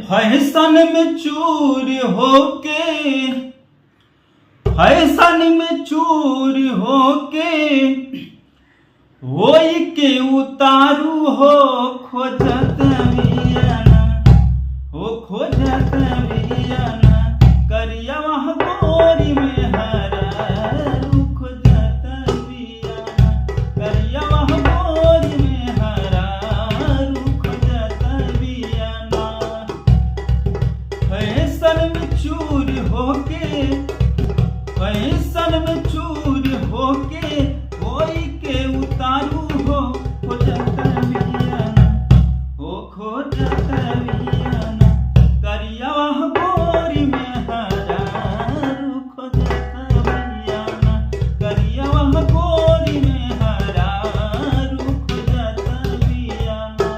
Fashion में चूर होके, फैशन में चूर होके होई के उतारू हो खोजत बियाना, हो खोजत बियाना करिया वहाँ गोरी में हरारू खोजत बियाना, करिया वहाँ गोरी में हरारू खोजत बियाना। फैशन में चूर होके, फैशन में चूर होके होई के उतारू हो खोजत बियाना, हो खोजत बियाना करिया वहाँ गोरी में हरारू खोजत बियाना, करिया वहाँ गोरी में हरारू खोजत बियाना।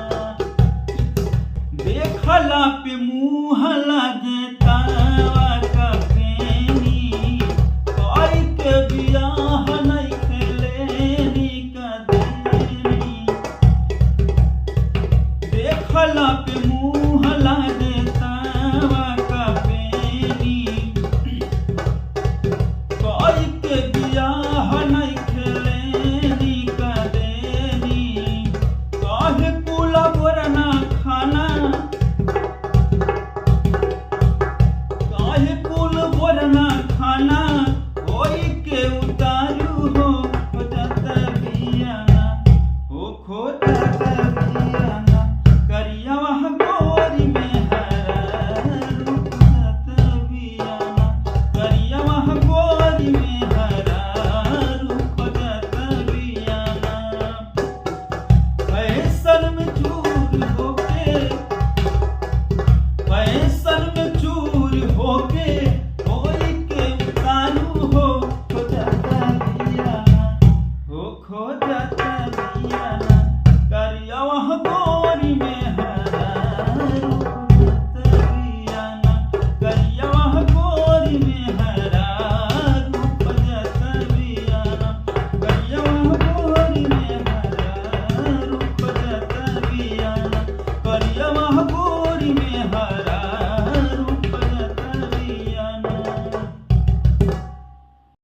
देखला पे मुँह लागे तावा का फेनी, कोई के बियाह नहीं खेलेनी का देनी। देखला पे